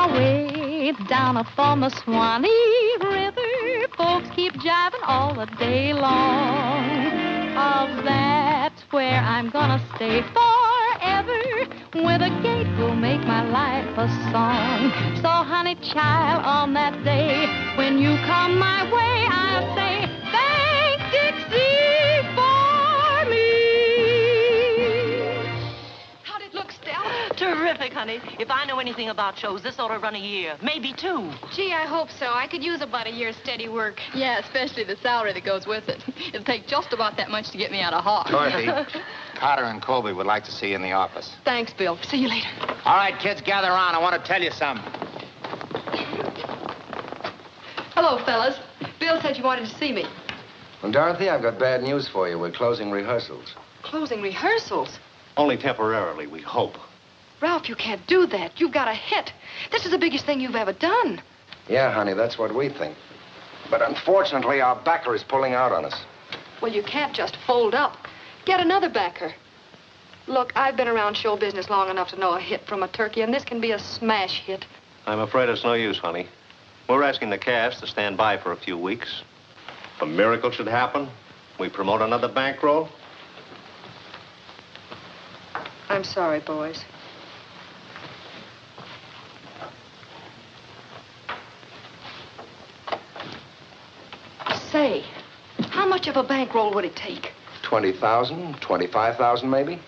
my way down upon the Swanee River. Folks keep jiving all the day long. Oh, that's where I'm gonna stay forever, where the gate will make my life a song. So, honey child, on that day when you come my way, I'll say, thank Dixie for me. How'd it look, Stella? Terrific, honey. If I know anything about shows, this ought to run a year, maybe 2. Gee, I hope so. I could use about a year's steady work. Yeah, especially the salary that goes with it. It'll take just about that much to get me out of Hawk. Dorothy, Carter and Colby would like to see you in the office. Thanks, Bill. See you later. All right, kids, gather around. I want to tell you something. Hello, fellas. Bill said you wanted to see me. Well, Dorothy, I've got bad news for you. We're closing rehearsals. Closing rehearsals? Only temporarily, we hope. Ralph, you can't do that. You've got a hit. This is the biggest thing you've ever done. Yeah, honey, that's what we think. But unfortunately, our backer is pulling out on us. Well, you can't just fold up. Get another backer. Look, I've been around show business long enough to know a hit from a turkey, and this can be a smash hit. I'm afraid it's no use, honey. We're asking the cast to stand by for a few weeks. If a miracle should happen, we promote another bankroll. I'm sorry, boys. Say, how much of a bankroll would it take? 20,000, 25,000 maybe?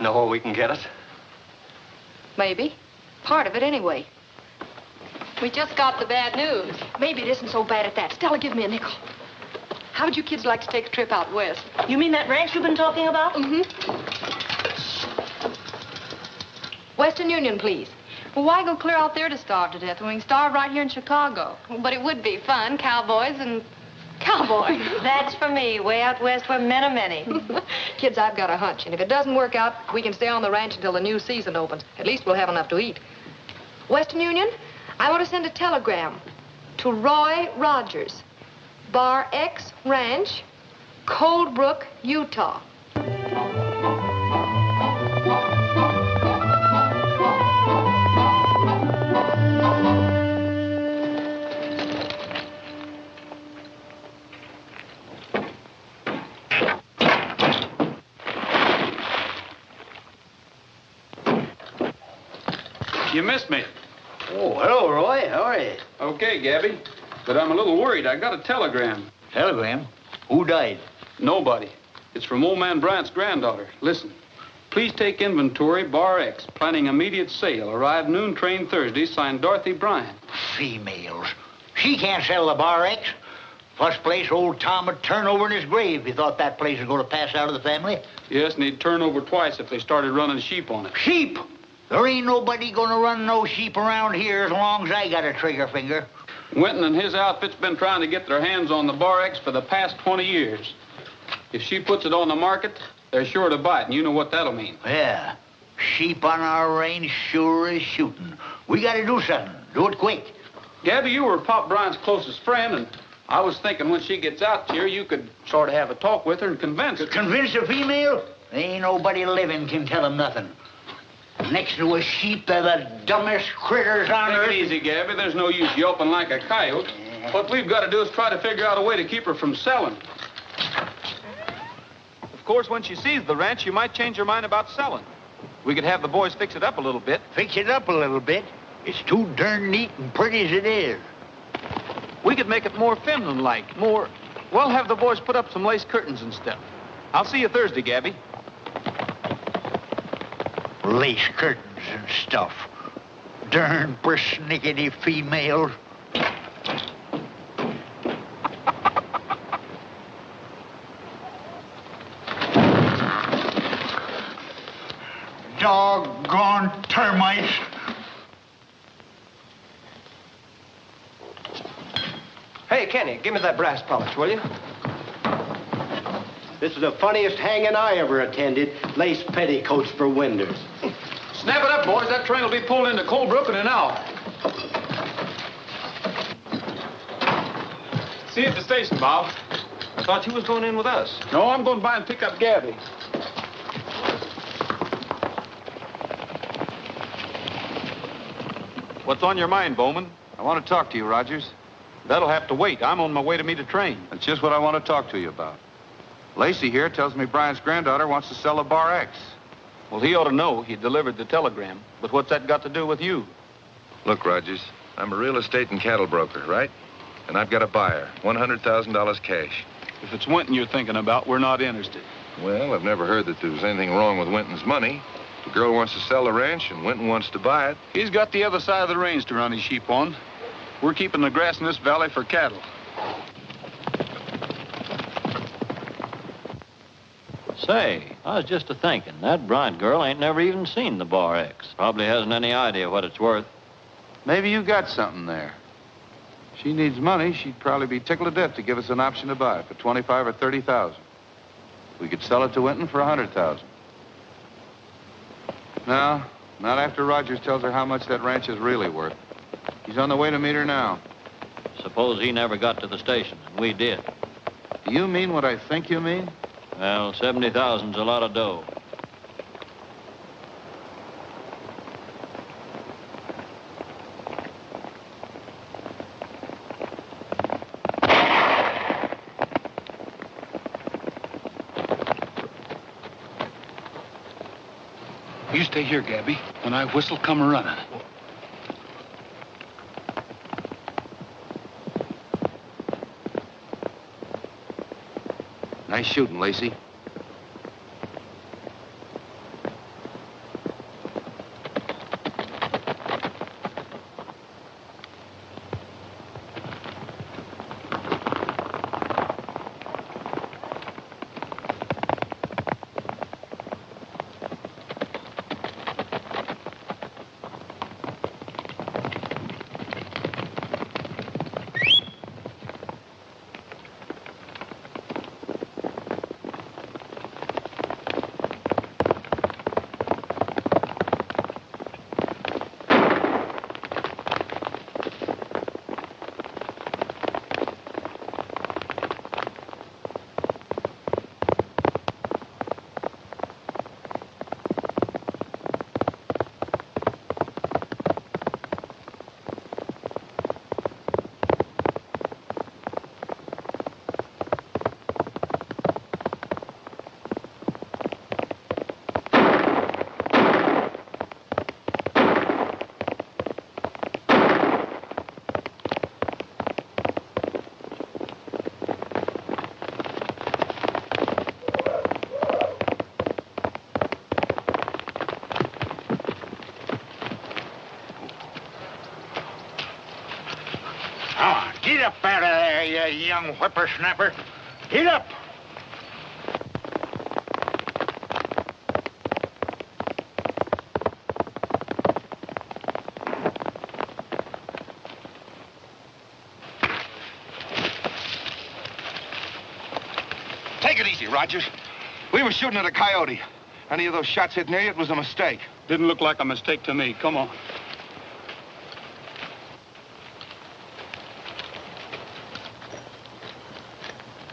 Know where we can get it? Maybe. Part of it, anyway. We just got the bad news. Maybe it isn't so bad at that. Stella, give me a nickel. How would you kids like to take a trip out west? You mean that ranch you've been talking about? Mm-hmm. Western Union, please. Well, why go clear out there to starve to death when we can starve right here in Chicago? But it would be fun, cowboys and cowboys. That's for me, way out west where men are many. Kids, I've got a hunch, and if it doesn't work out, we can stay on the ranch until the new season opens. At least we'll have enough to eat. Western Union, I want to send a telegram to Roy Rogers, Bar X Ranch, Cold Brook, Utah. You missed me. Oh, hello, Roy. How are you? Okay, Gabby. But I'm a little worried. I got a telegram. Telegram? Who died? Nobody. It's from old man Bryant's granddaughter. Listen. Please take inventory, Bar X. Planning immediate sale. Arrive noon train Thursday. Signed Dorothy Bryant. Females. She can't sell the Bar X. First place, old Tom would turn over in his grave if he thought that place was going to pass out of the family. Yes, and he'd turn over twice if they started running sheep on it. Sheep? There ain't nobody going to run no sheep around here as long as I got a trigger finger. Winton and his outfit's been trying to get their hands on the Bar X for the past 20 years. If she puts it on the market, they're sure to buy it, and you know what that'll mean. Yeah. Sheep on our range sure is shooting. We got to do something. Do it quick. Gabby, you were Pop Bryant's closest friend, and I was thinking when she gets out here, you could sort of have a talk with her and convince her. Convince a female? Ain't nobody living can tell him nothing. Next to a sheep, they're the dumbest critters on earth. Take it easy, Gabby. There's no use yelping like a coyote. What we've got to do is try to figure out a way to keep her from selling. Of course, when she sees the ranch, she might change her mind about selling. We could have the boys fix it up a little bit. Fix it up a little bit? It's too darn neat and pretty as it is. We could make it more feminine-like, more... Well, have the boys put up some lace curtains and stuff. I'll see you Thursday, Gabby. Lace curtains and stuff. Darn persnickety females. Doggone termites. Hey, Kenny, give me that brass polish, will you? This is the funniest hanging I ever attended. Lace petticoats for windows. Snap it up, boys. That train will be pulled into Cold Brook in an hour. See you at the station, Bob. I thought you was going in with us. No, I'm going by and pick up Gabby. What's on your mind, Bowman? I want to talk to you, Rogers. That'll have to wait. I'm on my way to meet a train. That's just what I want to talk to you about. Lacey here tells me Bryant's granddaughter wants to sell a Bar X. Well, he ought to know he delivered the telegram. But what's that got to do with you? Look, Rogers, I'm a real estate and cattle broker, right? And I've got a buyer, $100,000 cash. If it's Winton you're thinking about, we're not interested. Well, I've never heard that there was anything wrong with Winton's money. The girl wants to sell the ranch, and Winton wants to buy it. He's got the other side of the range to run his sheep on. We're keeping the grass in this valley for cattle. Say, I was just a-thinking, that Bryant girl ain't never even seen the Bar X. Probably hasn't any idea what it's worth. Maybe you got something there. She needs money. She'd probably be tickled to death to give us an option to buy it for $25,000 or $30,000. We could sell it to Winton for $100,000. No, not after Rogers tells her how much that ranch is really worth. He's on the way to meet her now. Suppose he never got to the station, and we did. Do you mean what I think you mean? Well, 70,000's a lot of dough. You stay here, Gabby. When I whistle, come running. Nice shooting, Lacey. Get up out of there, you young whippersnapper. Get up. Take it easy, Rogers. We were shooting at a coyote. Any of those shots hit near you, it was a mistake. Didn't look like a mistake to me. Come on.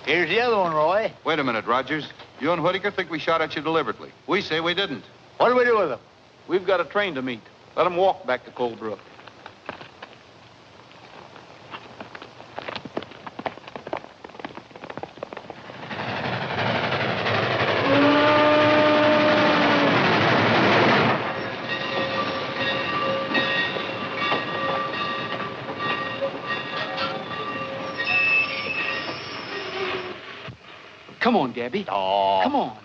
Here's the other one, Roy. Wait a minute, Rogers. You and Whitaker think we shot at you deliberately. We say we didn't. What do we do with them? We've got a train to meet. Let them walk back to Cold Brook. Come on, Gabby. Oh. Come on.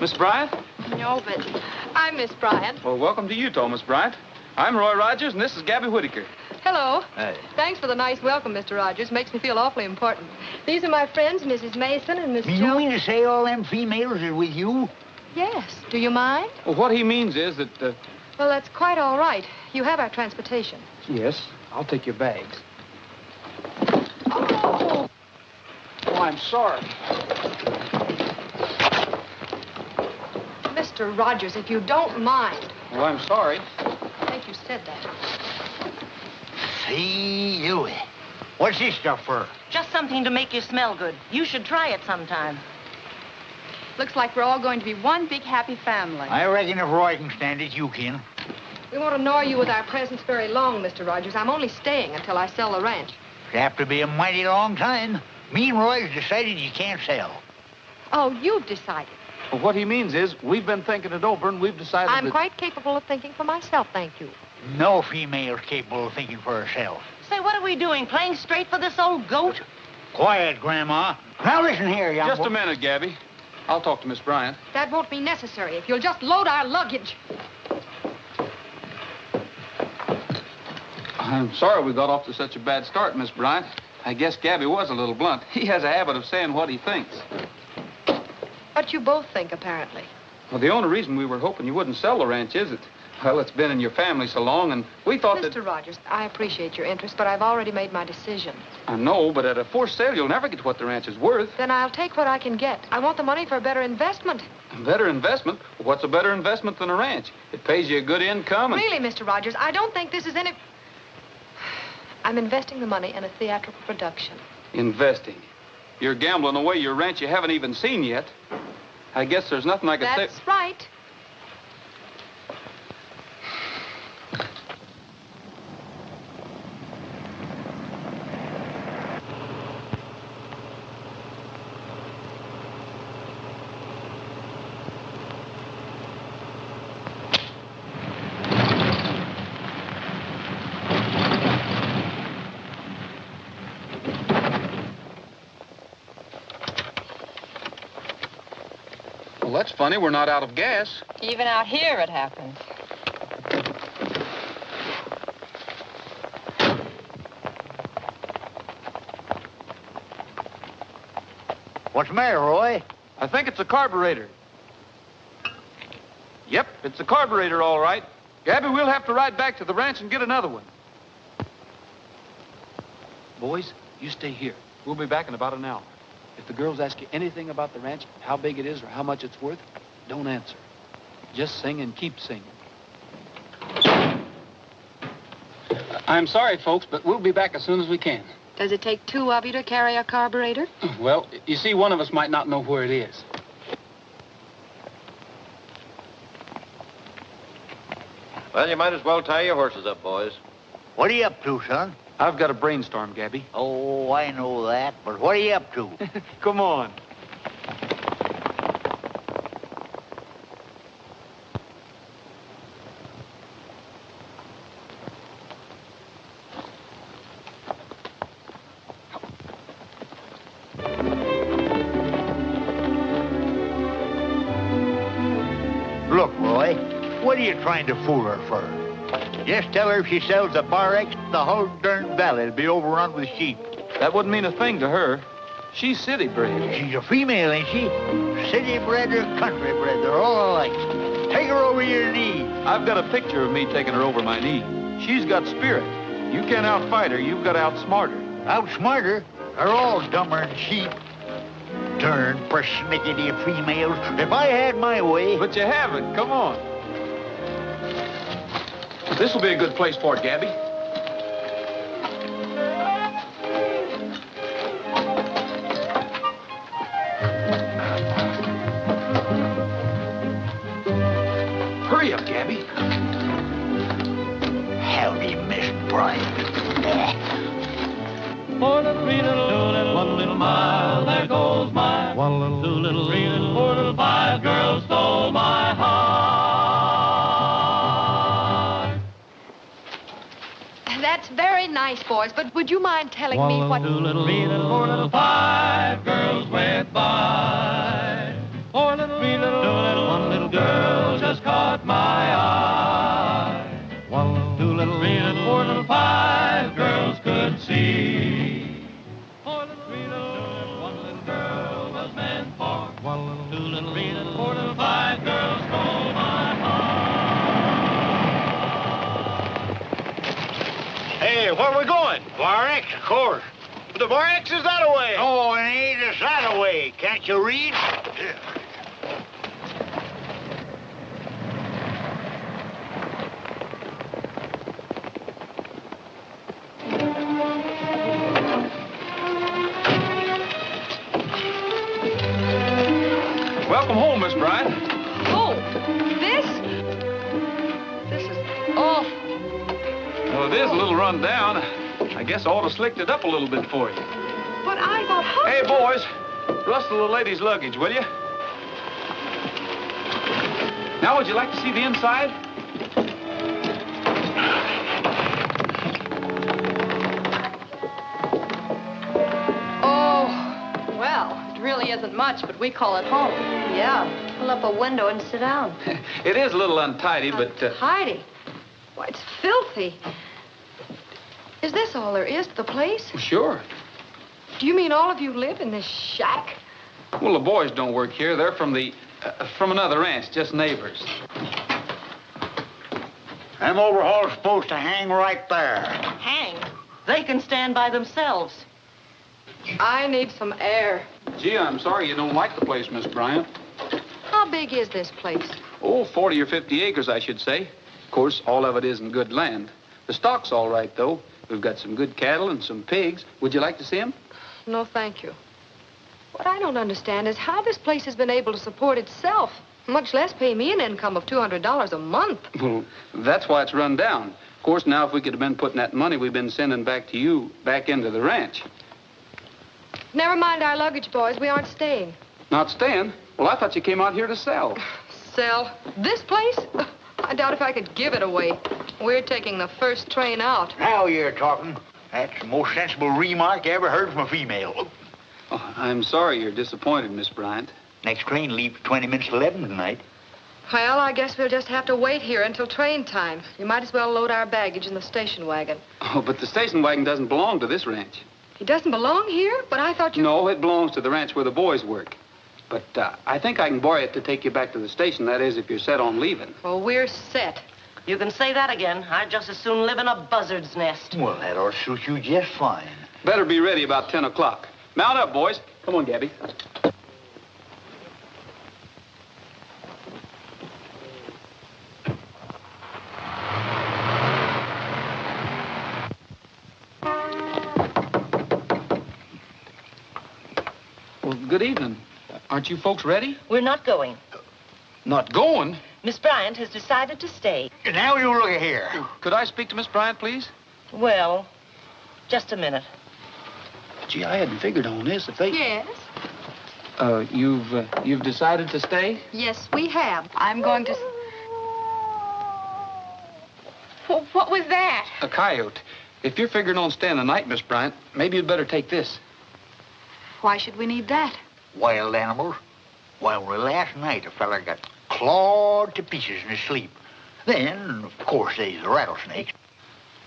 Miss Bryant? No, but I'm Miss Bryant. Well, welcome to Utah, Miss Bryant. I'm Roy Rogers, and this is Gabby Whitaker. Hello. Hey. Thanks for the nice welcome, Mr. Rogers. Makes me feel awfully important. These are my friends, Mrs. Mason and Miss You Jo. mean to say all them females are with you? Yes. Do you mind? Well, what he means is that, Well, that's quite all right. You have our transportation. Yes, I'll take your bags. Oh! Oh, I'm sorry. Mr. Rogers, if you don't mind. Well, I'm sorry. I think you said that. See you. What's this stuff for? Just something to make you smell good. You should try it sometime. Looks like we're all going to be one big happy family. I reckon if Roy can stand it, you can. We won't annoy you with our presence very long, Mr. Rogers. I'm only staying until I sell the ranch. It'll have to be a mighty long time. Me and Roy's decided you can't sell. Oh, you've decided. Well, what he means is we've been thinking it over and we've decided I'm that... quite capable of thinking for myself, thank you. No female's capable of thinking for herself. Say, what are we doing? Playing straight for this old goat? Quiet, Grandma. Now listen here, young Just boy. a minute, Gabby. I'll talk to Miss Bryant. That won't be necessary if you'll just load our luggage. I'm sorry we got off to such a bad start, Miss Bryant. I guess Gabby was a little blunt. He has a habit of saying what he thinks. What you both think, apparently. Well, the only reason we were hoping you wouldn't sell the ranch is well, it's been in your family so long, and we thought that... Mr. Rogers, I appreciate your interest, but I've already made my decision. I know, but at a forced sale, you'll never get what the ranch is worth. Then I'll take what I can get. I want the money for a better investment. A better investment? What's a better investment than a ranch? It pays you a good income and... Really, Mr. Rogers, I don't think this is any... I'm investing the money in a theatrical production. Investing? You're gambling away your ranch you haven't even seen yet. I guess there's nothing I can say... That's right. Well, that's funny. We're not out of gas. Even out here it happens. What's the matter, Roy? I think it's a carburetor. Yep, it's a carburetor, all right. Gabby, we'll have to ride back to the ranch and get another one. Boys, you stay here. We'll be back in about an hour. If the girls ask you anything about the ranch, how big it is or how much it's worth, don't answer. Just sing and keep singing. I'm sorry, folks, but we'll be back as soon as we can. Does it take two of you to carry a carburetor? Well, you see, one of us might not know where it is. Well, you might as well tie your horses up, boys. What are you up to, son? I've got a brainstorm, Gabby. Oh, I know that, but what are you up to? Come on. Look, Roy, what are you trying to fool her for? Just tell her if she sells the Bar X, the whole darn valley will be overrun with sheep. That wouldn't mean a thing to her. She's city bred. She's a female, ain't she? City bred or country bred, they're all alike. Take her over your knee. I've got a picture of me taking her over my knee. She's got spirit. You can't outfight her, you've got to outsmart her. Outsmart her? They're all dumber than sheep. Darn persnickety females. If I had my way... But you haven't. Come on. This will be a good place for it, Gabby. Hurry up, Gabby. Howdy, Miss Bryant. One little mile, there goes my one little, 2 little, 3 little, 4 little, 5 girls stole my heart. That's very nice, boys, but would you mind telling me what... 2 little, 3 little, 4 little, 5 girls went by. 4 little, 3 little, 2 little, 1 little girl just caught my eye. 1 little, 2 little, 3 little, 4 little, 5 girls could see. 4 little, 3 little, 1 little girl was meant for. 1 little, 2 little, 3 little, 4 little, 5 girls stole my heart. Hey, where are we going? Bar X, of course. The Bar X is that away. Oh, it ain't it's that away. Can't you read? Welcome home, Miss Bryant. Oh, this? This is... Oh, it is a little run down. I guess I ought to slicked it up a little bit for you. But I thought... Hey, boys, rustle the lady's luggage, will you? Now, would you like to see the inside? Oh, well, it really isn't much, but we call it home. Yeah, pull up a window and sit down. It is a little untidy, but... Heidi. Why, it's filthy. Is this all there is to the place? Sure. Do you mean all of you live in this shack? Well, the boys don't work here. They're from another ranch, just neighbors. Them overhauls supposed to hang right there. Hang. They can stand by themselves. I need some air. Gee, I'm sorry you don't like the place, Miss Bryant. How big is this place? Oh, 40 or 50 acres, I should say. Of course, all of it isn't good land. The stock's all right, though. We've got some good cattle and some pigs. Would you like to see them? No, thank you. What I don't understand is how this place has been able to support itself, much less pay me an income of $200 a month. Well, that's why it's run down. Of course, now, if we could have been putting that money we've been sending back to you back into the ranch. Never mind our luggage, boys. We aren't staying. Not staying? Well, I thought you came out here to sell. Sell? This place? I doubt if I could give it away. We're taking the first train out. Now you're talking. That's the most sensible remark I ever heard from a female. Oh, I'm sorry you're disappointed, Miss Bryant. Next train leaves 20 minutes to 11 tonight. Well, I guess we'll just have to wait here until train time. You might as well load our baggage in the station wagon. Oh, but the station wagon doesn't belong to this ranch. He doesn't belong here? But I thought you... No, it belongs to the ranch where the boys work. But I think I can borrow it to take you back to the station. That is, if you're set on leaving. Well, we're set. You can say that again. I'd just as soon live in a buzzard's nest. Well, that ought to suit you just fine. Better be ready about 10 o'clock. Mount up, boys. Come on, Gabby. Well, good evening. Aren't you folks ready? We're not going. Not going? Miss Bryant has decided to stay. Now you look here. Could I speak to Miss Bryant, please? Well, just a minute. Gee, I hadn't figured on this. If they... Yes? You've decided to stay? Yes, we have. I'm going to... What was that? A coyote. If you're figuring on staying the night, Miss Bryant, maybe you'd better take this. Why should we need that? Wild animals. Well, last night a fella got clawed to pieces in his sleep. Then, of course, there's the rattlesnakes.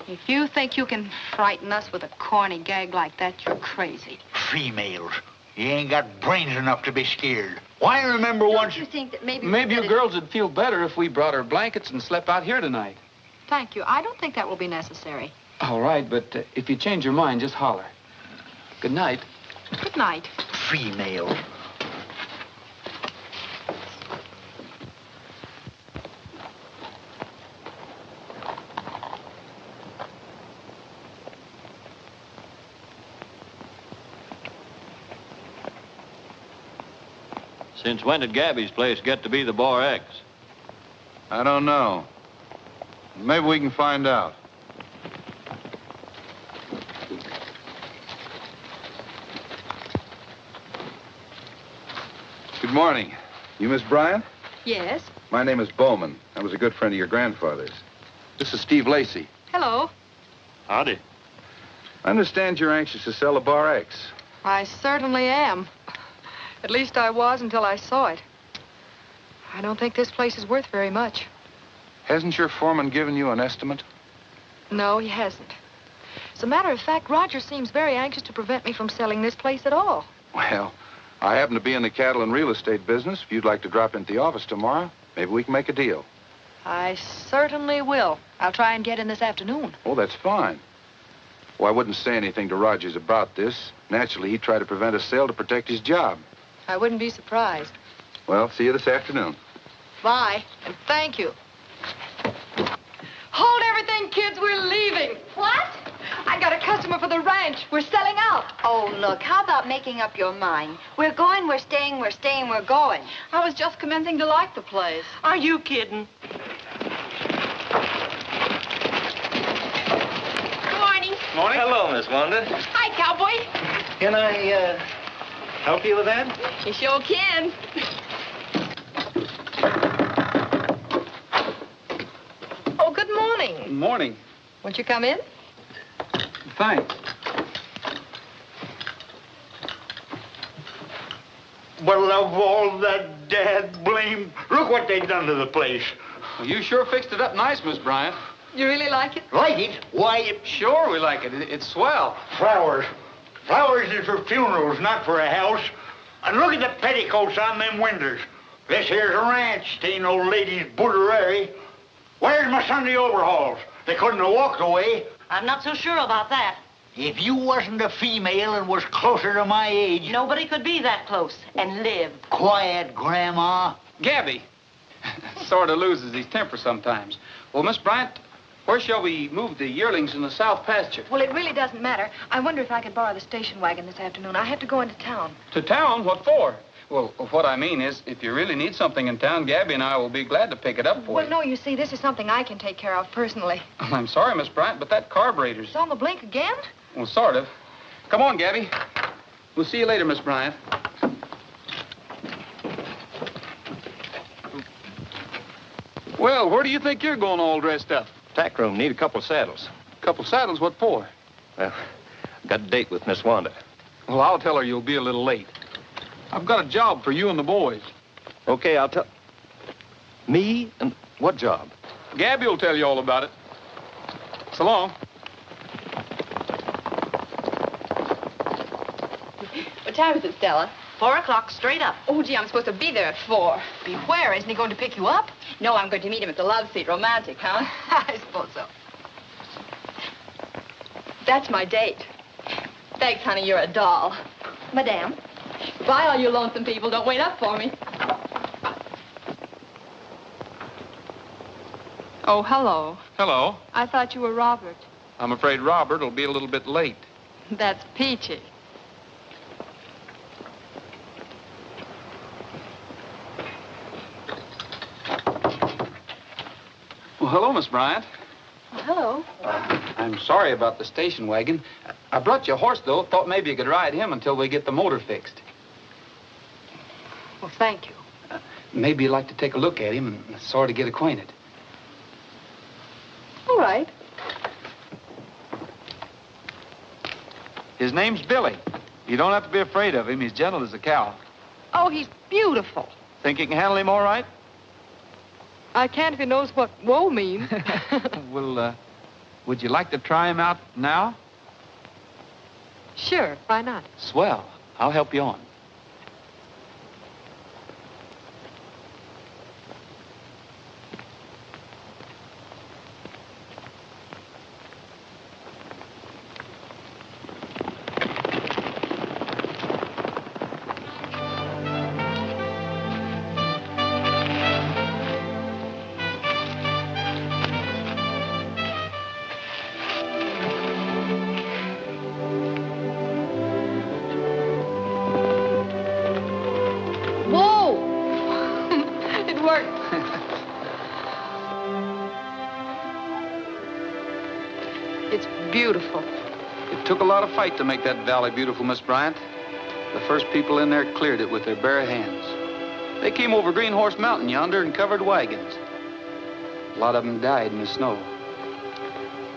If you think you can frighten us with a corny gag like that, you're crazy. Females. You ain't got brains enough to be scared. Why, I remember once... You think that maybe you girls would feel better if we brought our blankets and slept out here tonight. Thank you. I don't think that will be necessary. All right, but if you change your mind, just holler. Good night. Good night. Females. Since when did Gabby's place get to be the Bar X? I don't know. Maybe we can find out. Good morning. You Miss Bryant? Yes? My name is Bowman. I was a good friend of your grandfather's. This is Steve Lacey. Hello. Howdy. I understand you're anxious to sell a Bar X. I certainly am. At least I was until I saw it. I don't think this place is worth very much. Hasn't your foreman given you an estimate? No, he hasn't. As a matter of fact, Roger seems very anxious to prevent me from selling this place at all. Well, I happen to be in the cattle and real estate business. If you'd like to drop into the office tomorrow, maybe we can make a deal. I certainly will. I'll try and get in this afternoon. Oh, that's fine. Well, I wouldn't say anything to Rogers about this. Naturally, he'd try to prevent a sale to protect his job. I wouldn't be surprised. Well, see you this afternoon. Bye, and thank you. Hold everything, kids. We're leaving. What? I got a customer for the ranch. We're selling out. Oh, look, how about making up your mind? We're going, we're staying, we're staying, we're going. I was just commencing to like the place. Are you kidding? Miss Wanda. Hi, cowboy. Can I, help you with that? You sure can. Oh, good morning. Good morning. Won't you come in? Thanks. Well, of all that dad blame, look what they done to the place. Well, you sure fixed it up nice, Miss Bryant. You really like it? Like it? Why, Sure we like it. It's swell. flowers. Flowers is for funerals, not for a house. And look at the petticoats on them windows. This here's a ranch. It ain't no lady's boudoir. Where's my Sunday overalls? They couldn't have walked away. I'm not so sure about that. If you wasn't a female and was closer to my age... Nobody could be that close and live. Quiet, Grandma. Gabby sort of loses his temper sometimes. Well, Miss Bryant, where shall we move the yearlings in the south pasture? Well, it really doesn't matter. I wonder if I could borrow the station wagon this afternoon. I have to go into town. To town? What for? Well, what I mean is, if you really need something in town, Gabby and I will be glad to pick it up for Well, you. no, you see, this is something I can take care of personally. I'm sorry, Miss Bryant, but that carburetor's... It's on the blink again? Well, sort of. Come on, Gabby. We'll see you later, Miss Bryant. Well, where do you think you're going all dressed up? Tack room, need a couple of saddles. Couple saddles, what for? Well, got a date with Miss Wanda. Well, I'll tell her you'll be a little late. I've got a job for you and the boys. Okay, I'll tell... Me? And what job? Gabby will tell you all about it. So long. What time is it, Stella? 4 o'clock straight up. Oh, gee, I'm supposed to be there at 4. Be where? Isn't he going to pick you up? No, I'm going to meet him at the love seat. Romantic, huh? I suppose so. That's my date. Thanks, honey, you're a doll. Madame. Bye, all you lonesome people. Don't wait up for me. Oh, hello. Hello. I thought you were Robert. I'm afraid Robert will be a little bit late. That's peachy. Well, hello, Miss Bryant. Hello. I'm sorry about the station wagon. I brought you a horse, though. Thought maybe you could ride him until we get the motor fixed. Well, thank you. Maybe you'd like to take a look at him and sort of get acquainted. All right. His name's Billy. You don't have to be afraid of him. He's gentle as a cow. Oh, he's beautiful. Think you can handle him all right? I can't if he knows what whoa means. Well, would you like to try him out now? Sure, why not? Swell. I'll help you on. It's beautiful. It took a lot of fight to make that valley beautiful, Miss Bryant. The first people in there cleared it with their bare hands. They came over Green Horse Mountain yonder and covered wagons. A lot of them died in the snow.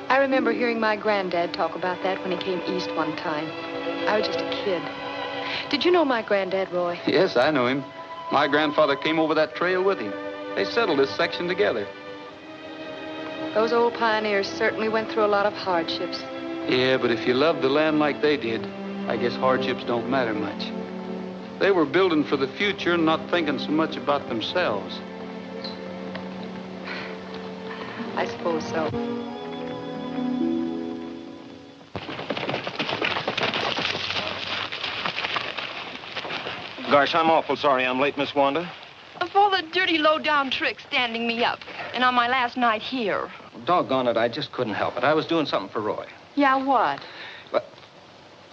I remember hearing my granddad talk about that when he came east one time. I was just a kid. Did you know my granddad, Roy? Yes, I know him. My grandfather came over that trail with him. They settled this section together. Those old pioneers certainly went through a lot of hardships. Yeah, but if you love the land like they did, I guess hardships don't matter much. They were building for the future and not thinking so much about themselves. I suppose so. Gosh, I'm awful sorry I'm late, Miss Wanda. Of all the dirty, low-down tricks standing me up, and on my last night here. Doggone it, I just couldn't help it. I was doing something for Roy. Yeah, what? But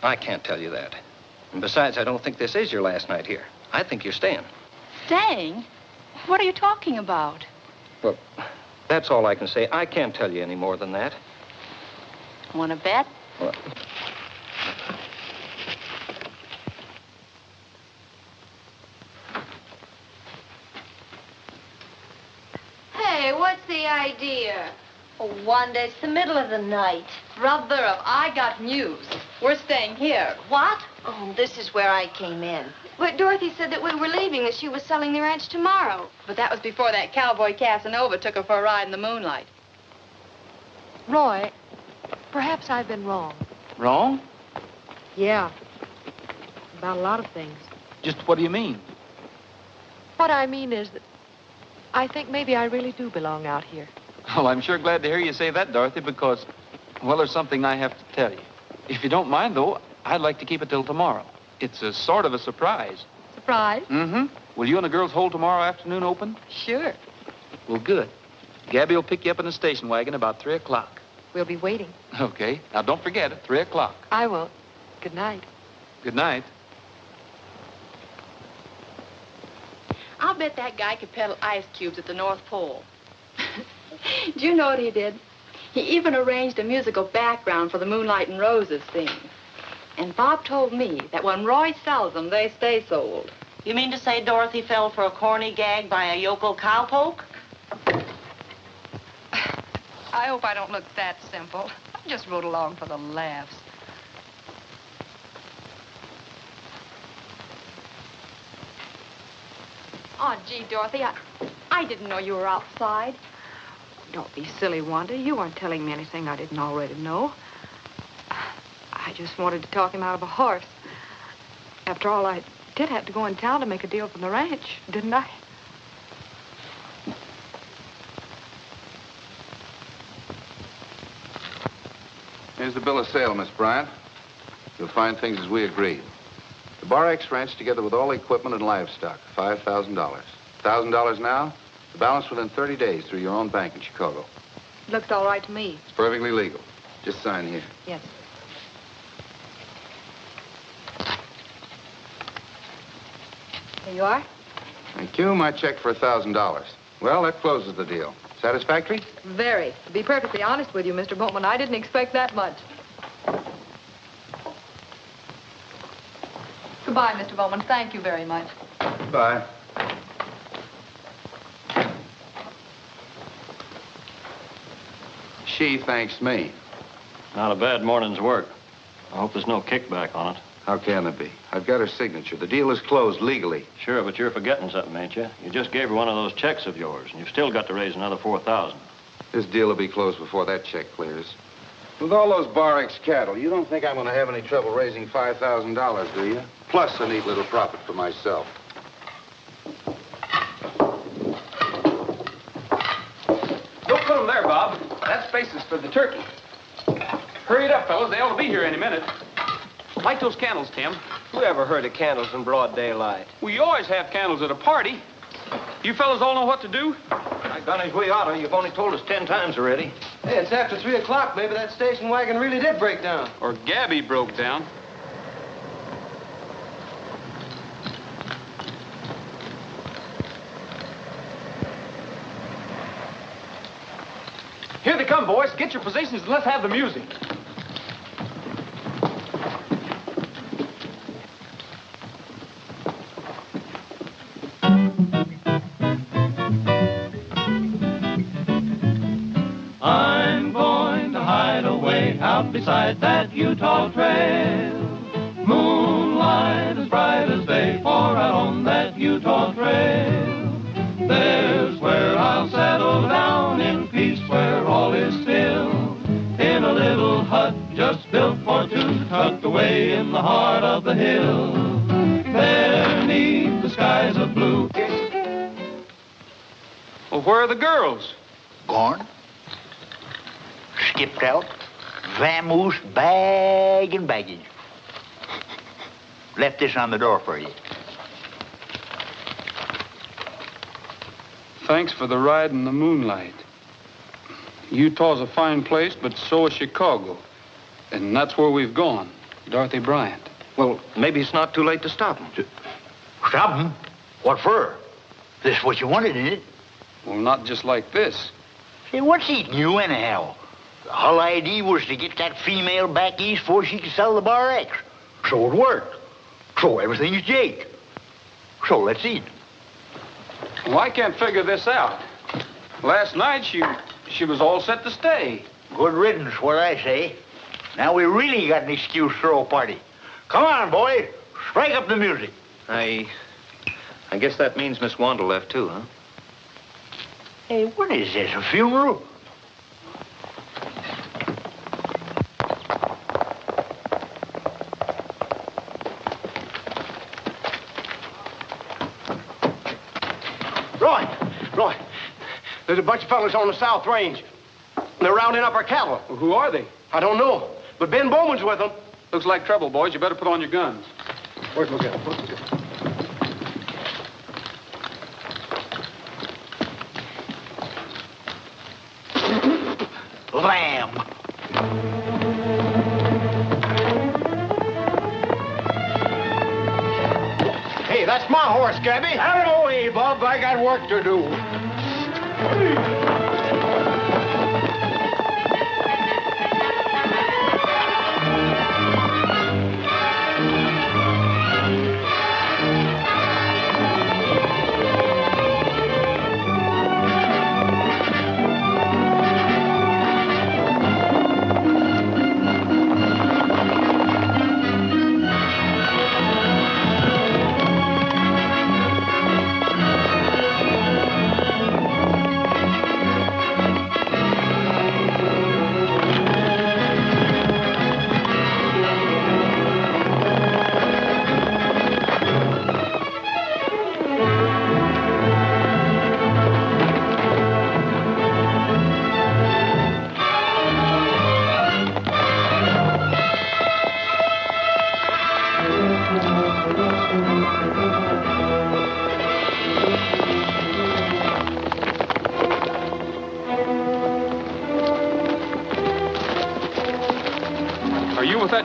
I can't tell you that. And besides, I don't think this is your last night here. I think you're staying. Staying? What are you talking about? Well, that's all I can say. I can't tell you any more than that. Want to bet? Well, idea? Oh, Wanda, it's the middle of the night. Brother, I got news. We're staying here. What? Oh, this is where I came in. But Dorothy said that we were leaving, that she was selling the ranch tomorrow. But that was before that cowboy Casanova took her for a ride in the moonlight. Roy, perhaps I've been wrong. Wrong? Yeah. About a lot of things. Just what do you mean? What I mean is that I think maybe I really do belong out here. Well, I'm sure glad to hear you say that, Dorothy, because, well, there's something I have to tell you. If you don't mind, though, I'd like to keep it till tomorrow. It's a sort of a surprise. Surprise? Mm-hmm. Will you and the girls hold tomorrow afternoon open? Sure. Well, good. Gabby will pick you up in the station wagon about 3 o'clock. We'll be waiting. Okay. Now, don't forget it, 3 o'clock. I won't. Good night. Good night. I'll bet that guy could peddle ice cubes at the North Pole. Do you know what he did? He even arranged a musical background for the Moonlight and Roses thing. And Bob told me that when Roy sells them, they stay sold. You mean to say Dorothy fell for a corny gag by a yokel cowpoke? I hope I don't look that simple. I just rode along for the laughs. Oh, gee, Dorothy, I didn't know you were outside. Don't be silly, Wanda. You weren't telling me anything I didn't already know. I just wanted to talk him out of a horse. After all, I did have to go in town to make a deal from the ranch, didn't I? Here's the bill of sale, Miss Bryant. You'll find things as we agreed. The Bar X Ranch, together with all equipment and livestock, $5,000. $1,000 now, the balance within 30 days through your own bank in Chicago. Looked all right to me. It's perfectly legal. Just sign here. Yes. There you are. Thank you. My check for $1,000. Well, that closes the deal. Satisfactory? Very. To be perfectly honest with you, Mr. Boatman, I didn't expect that much. Goodbye, Mr. Bowman. Thank you very much. Bye. She thanks me. Not a bad morning's work. I hope there's no kickback on it. How can there be? I've got her signature. The deal is closed legally. Sure, but you're forgetting something, ain't you? You just gave her one of those checks of yours, and you've still got to raise another $4,000. This deal will be closed before that check clears. With all those Bar X cattle, you don't think I'm going to have any trouble raising $5,000, do you? Plus a neat little profit for myself. Don't put them there, Bob. That space is for the turkey. Hurry it up, fellas. They ought to be here any minute. Light those candles, Tim. Who ever heard of candles in broad daylight? Well, you always have candles at a party. You fellas all know what to do? By gosh, we oughta. You've only told us 10 times already. Hey, it's after 3 o'clock. Maybe that station wagon really did break down. Or Gabby broke down. Here they come, boys. Get your positions and let's have the music. I'm going to hide away out beside that Utah trail. Moonlight as bright as day, for out on that Utah trail. There's where I'll settle down in peace, where all is still. In a little hut just built for two, tucked away in the heart of the hill. There 'neath the skies of blue. Well, where are the girls? Gone. Skipped out. Vamoose, bag and baggage. Left this on the door for you. Thanks for the ride in the moonlight. Utah's a fine place, but so is Chicago. And that's where we've gone. Dorothy Bryant. Well, maybe it's not too late to stop him. Stop him? What for? This what you wanted, isn't it? Well, not just like this. Say, what's eating you anyhow? The whole idea was to get that female back east before she could sell the Bar X. So it worked. So everything is jake. So let's eat. Well, I can't figure this out. Last night, she was all set to stay. Good riddance, what I say. Now we really got an excuse to throw a party. Come on, boy. Strike up the music. I guess that means Miss Wanda left too, huh? Hey, what is this, a funeral? Roy, there's a bunch of fellas on the South Range. They're rounding up our cattle. Well, who are they? I don't know, but Ben Bowman's with them. Looks like trouble, boys. You better put on your guns. Where's my gun? Lamb. Hey, that's my horse, Gabby. Out of the way, Bob. I got work to do.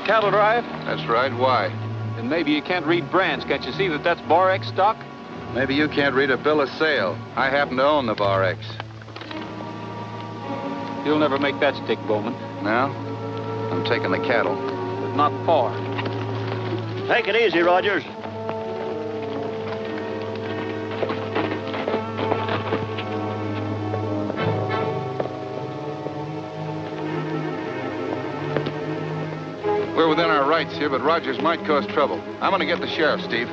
Cattle drive? That's right. Why? And maybe you can't read brands. Can't you see that that's Bar X stock? Maybe you can't read a bill of sale. I happen to own the Bar X. You'll never make that stick, Bowman. Now, I'm taking the cattle. But not far. Take it easy, Rogers. We're within our rights here, but Rogers might cause trouble. I'm going to get the sheriff, Steve.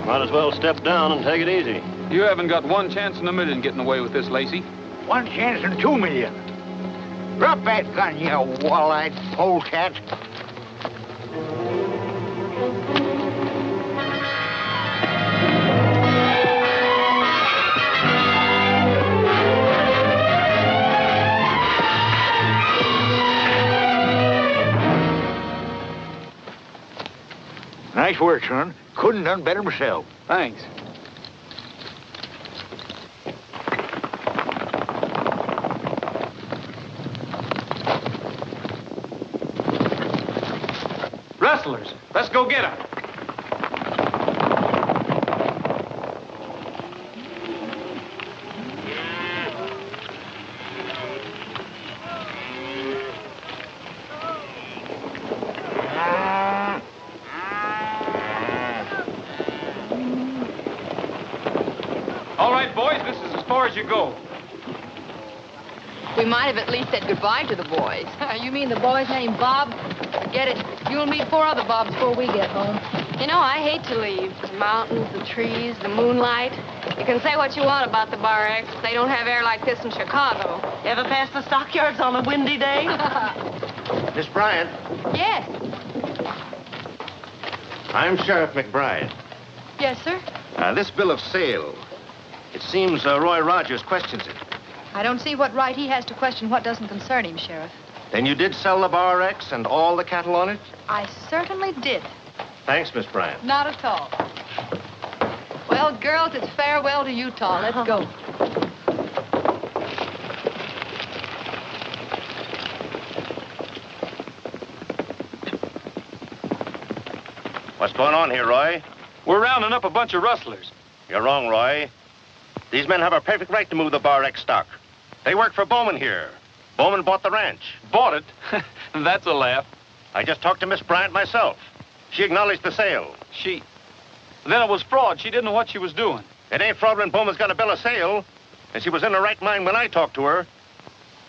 Might as well step down and take it easy. You haven't got one chance in a million getting away with this, Lacey. 1 chance in 2 million. Drop that gun, you wall-eyed polecat. Nice work, son. Couldn't done better myself. Thanks. Rustlers, let's go get them. All right, boys, this is as far as you go. We might have at least said goodbye to the boys. You mean the boy's named Bob? Forget it. You'll meet 4 other Bobs before we get home. You know, I hate to leave. The mountains, the trees, the moonlight. You can say what you want about the Bar X. They don't have air like this in Chicago. Ever pass the stockyards on a windy day? Miss Bryant, Yes. I'm Sheriff McBride. Yes, sir? This bill of sale, it seems Roy Rogers questions it. I don't see what right he has to question what doesn't concern him, Sheriff. Then you did sell the Bar X and all the cattle on it? I certainly did. Thanks, Miss Bryant. Not at all. Well, girls, it's farewell to Utah. Let's go. What's going on here, Roy? We're rounding up a bunch of rustlers. You're wrong, Roy. These men have a perfect right to move the Bar X stock. They work for Bowman here. Bowman bought the ranch. Bought it? That's a laugh. I just talked to Miss Bryant myself. She acknowledged the sale. Then it was fraud. She didn't know what she was doing. It ain't fraud when Bowman's got a bill of sale. And she was in her right mind when I talked to her.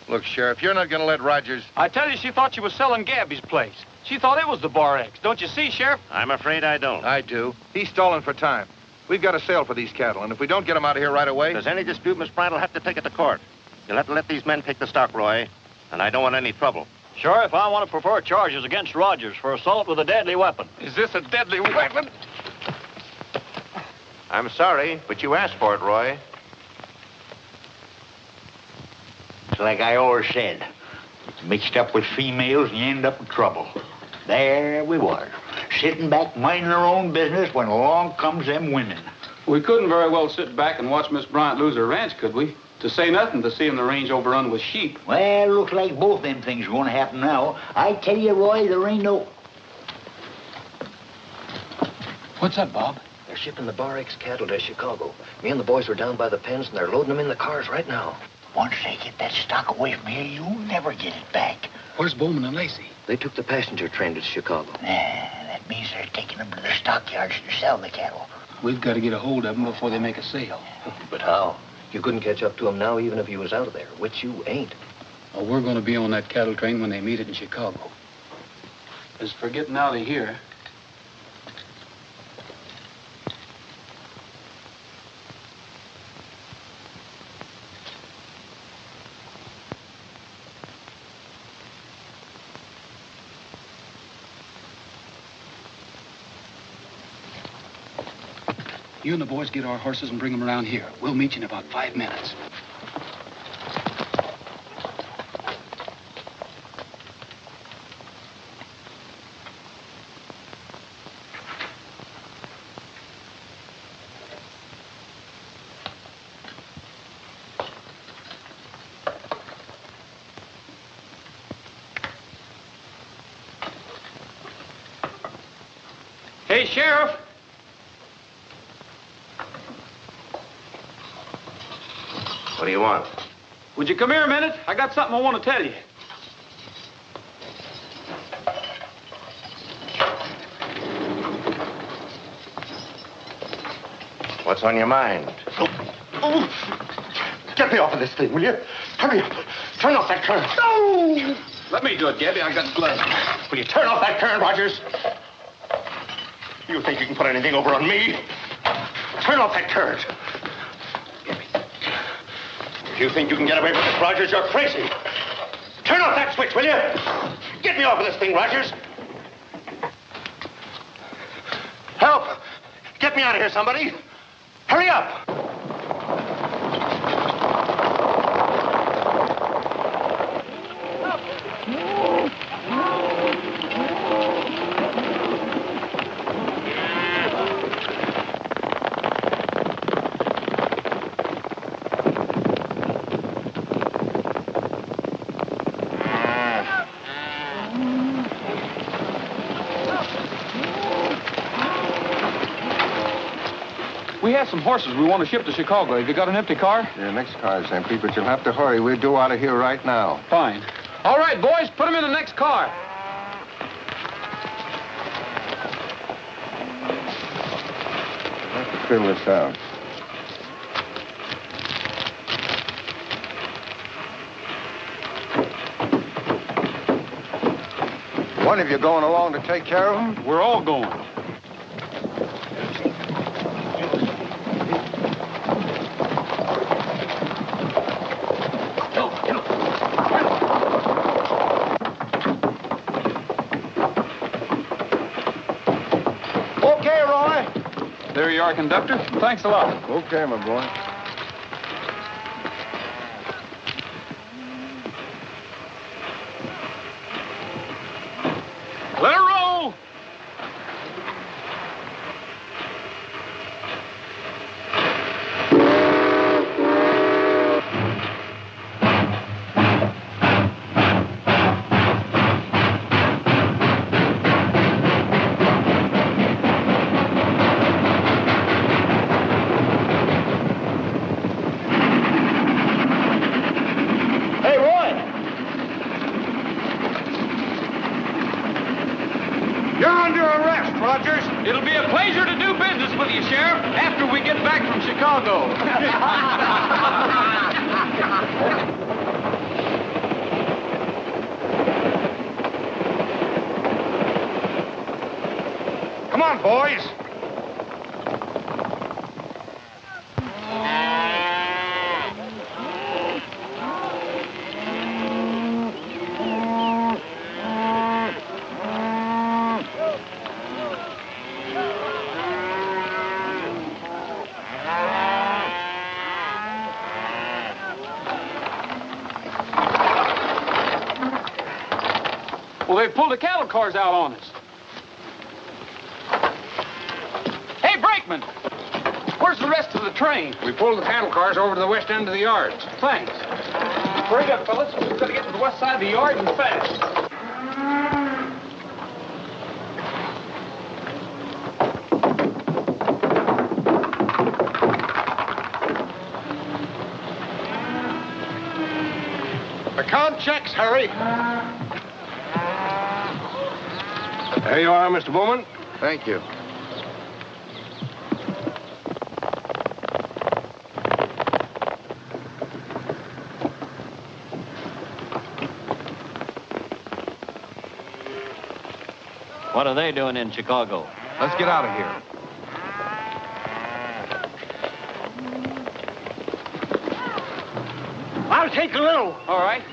Look, Sheriff, you're not going to let Rogers... I tell you, she thought she was selling Gabby's place. She thought it was the Bar X. Don't you see, Sheriff? I'm afraid I don't. I do. He's stalling for time. We've got a sale for these cattle, and if we don't get them out of here right away... If there's any dispute, Miss Bryant will have to take it to court. You'll have to let these men take the stock, Roy. And I don't want any trouble. Sheriff, I want to prefer charges against Rogers for assault with a deadly weapon. Is this a deadly weapon? I'm sorry, but you asked for it, Roy. It's like I always said. It's mixed up with females and you end up in trouble. There we were, sitting back minding our own business when along comes them women. We couldn't very well sit back and watch Miss Bryant lose her ranch, could we? To say nothing to seeing the range overrun with sheep. Well, looks like both them things are going to happen now. I tell you, Roy, there ain't no... What's up, Bob? They're shipping the Bar X cattle to Chicago. Me and the boys are down by the pens, and they're loading them in the cars right now. Once they get that stock away from here, you'll never get it back. Where's Bowman and Lacey? They took the passenger train to Chicago. That means they're taking them to the stockyards to sell the cattle. We've got to get a hold of them before they make a sale. But how? You couldn't catch up to them now even if you was out of there, which you ain't. Oh, we're going to be on that cattle train when they meet it in Chicago. As for getting out of here... You and the boys get our horses and bring them around here. We'll meet you in about 5 minutes. Hey, Sheriff! What do you want? Would you come here a minute? I got something I want to tell you. What's on your mind? Get me off of this thing, will you? Hurry up. Turn off that current. No! Let me do it, Gabby. I got gloves. Will you turn off that current, Rogers? You think you can put anything over on me? Turn off that current. If you think you can get away with this, Rogers, you're crazy. Turn off that switch, will you? Get me off of this thing, Rogers. Help! Get me out of here, somebody. Hurry up! We have some horses we want to ship to Chicago. Have you got an empty car? Yeah, next car's empty, but you'll have to hurry. We're due out of here right now. Fine. All right, boys, put them in the next car. Let's fill this out. One of you going along to take care of them? We're all going. There you are, conductor. Thanks a lot. Okay, my boy. Let her roll! After we get back from Chicago. Come on, boys. Well, they pulled the cattle cars out on us. Hey, Brakeman! Where's the rest of the train? We pulled the cattle cars over to the west end of the yard. Thanks. Hurry up, fellas. We've got to get to the west side of the yard and fast. Account checks, Harry. There you are, Mr. Bowman. Thank you. What are they doing in Chicago? Let's get out of here. I'll take a little. All right.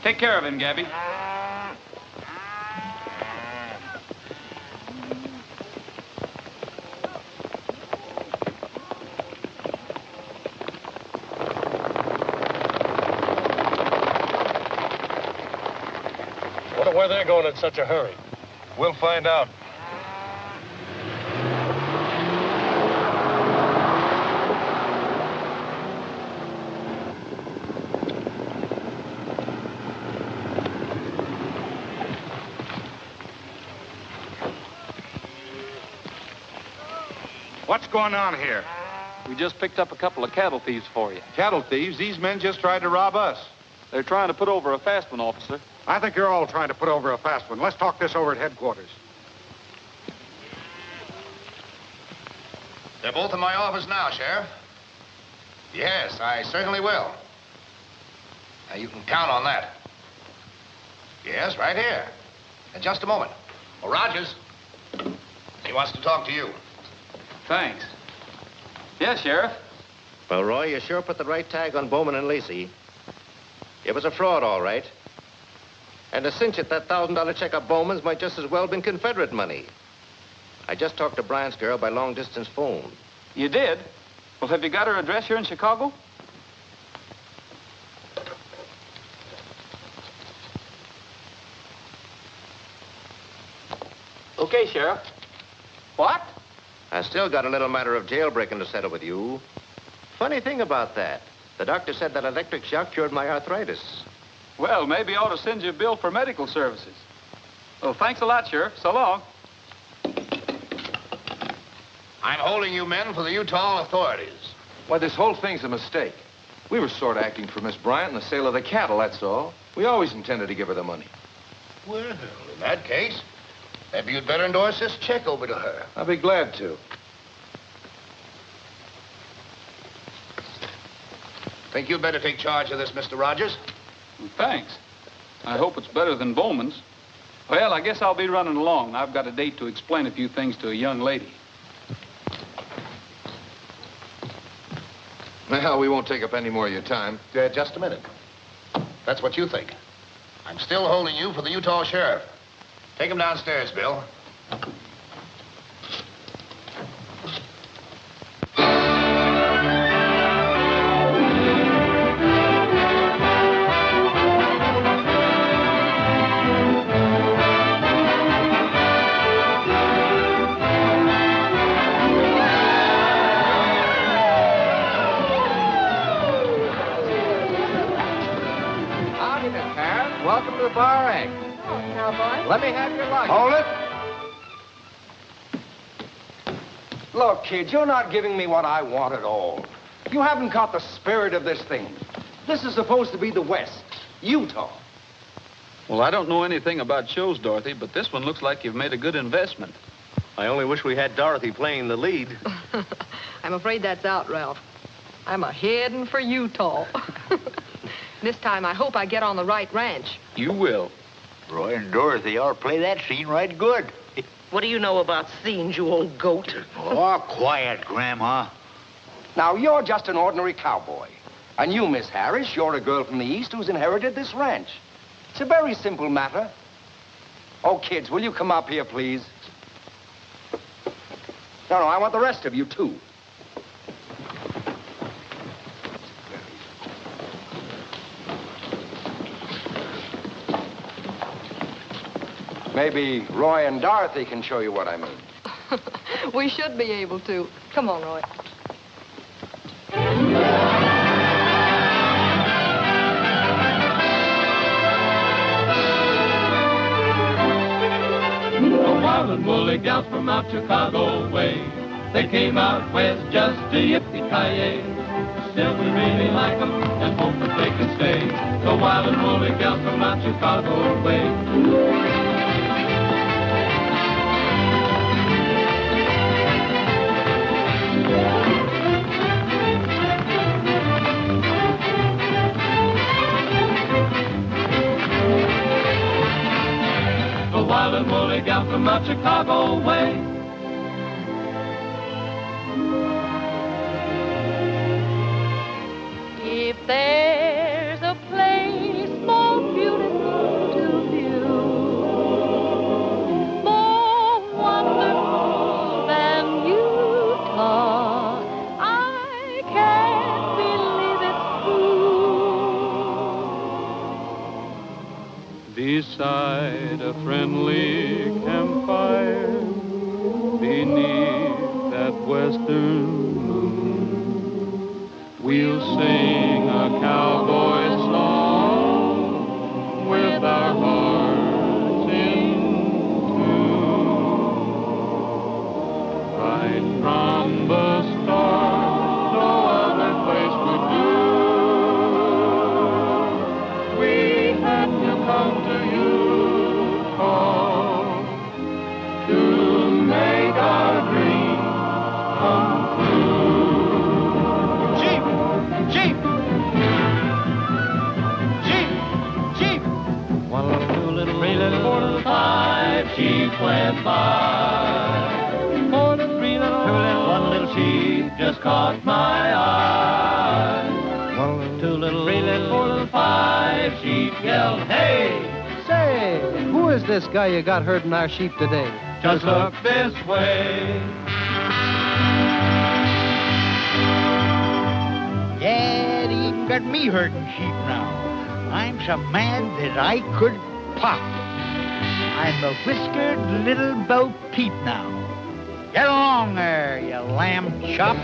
Take care of him, Gabby. Wonder where they're going in such a hurry. We'll find out. What's going on here? We just picked up a couple of cattle thieves for you. Cattle thieves? These men just tried to rob us. They're trying to put over a fast one, officer. I think you're all trying to put over a fast one. Let's talk this over at headquarters. They're both in my office now, Sheriff. Yes, I certainly will. Now, you can count on that. Yes, right here. In just a moment. Well, Rogers, he wants to talk to you. Thanks. Yes, Sheriff. Well, Roy, you sure put the right tag on Bowman and Lacey. It was a fraud, all right. And to cinch it, that $1,000 check of Bowman's might just as well have been Confederate money. I just talked to Bryant's girl by long-distance phone. You did? Well, have you got her address here in Chicago? Okay, Sheriff. What? I still got a little matter of jailbreaking to settle with you. Funny thing about that. The doctor said that electric shock cured my arthritis. Well, maybe I ought to send you a bill for medical services. Well, thanks a lot, Sheriff. So long. I'm holding you men for the Utah authorities. Why, this whole thing's a mistake. We were sort of acting for Miss Bryant in the sale of the cattle, that's all. We always intended to give her the money. Well, in that case, maybe you'd better endorse this check over to her. I'll be glad to. Think you'd better take charge of this, Mr. Rogers? Well, thanks. I hope it's better than Bowman's. Well, I guess I'll be running along. I've got a date to explain a few things to a young lady. Well, we won't take up any more of your time. Just a minute. That's what you think. I'm still holding you for the Utah sheriff. Take him downstairs, Bill. Welcome to the Bar X. Oh, cowboy. Let me have your luggage. Hold it. Look, kid, you're not giving me what I want at all. You haven't caught the spirit of this thing. This is supposed to be the West, Utah. Well, I don't know anything about shows, Dorothy, but this one looks like you've made a good investment. I only wish we had Dorothy playing the lead. I'm afraid that's out, Ralph. I'm a-heading for Utah. This time, I hope I get on the right ranch. You will. Roy and Dorothy ought to play that scene right good. What do you know about scenes, you old goat? Oh, quiet, Grandma. Now, you're just an ordinary cowboy. And you, Miss Harris, you're a girl from the East who's inherited this ranch. It's a very simple matter. Oh, kids, will you come up here, please? No, I want the rest of you, too. Maybe Roy and Dorothy can show you what I mean. We should be able to. Come on, Roy. The wild and woolly gals from out Chicago way, they came out west just to yippee-ki-yay. Still, we really like them and hope that they can stay. The wild and woolly gals from out Chicago way. The wild and woolly gal from out Chicago way. If there's a place more beautiful to view, more wonderful than Utah, I can't believe it's true. Beside a friendly campfire, beneath that western moon, we'll sing a cowboy song with our hearts in tune. Right from the start, no other place would do. We had to come to Utah to make our dream come true. Jeep! sheep went by. Four little, three little, two little, one little sheep just caught my eye. One little, two little, three little, four little, five sheep yelled, hey! Say, who is this guy you got herding our sheep today? Just look this way. Yeah, they even got me herding sheep now. I'm so mad that I could pop. I'm a whiskered little Bo Peep now. Get along there, you lamb chop.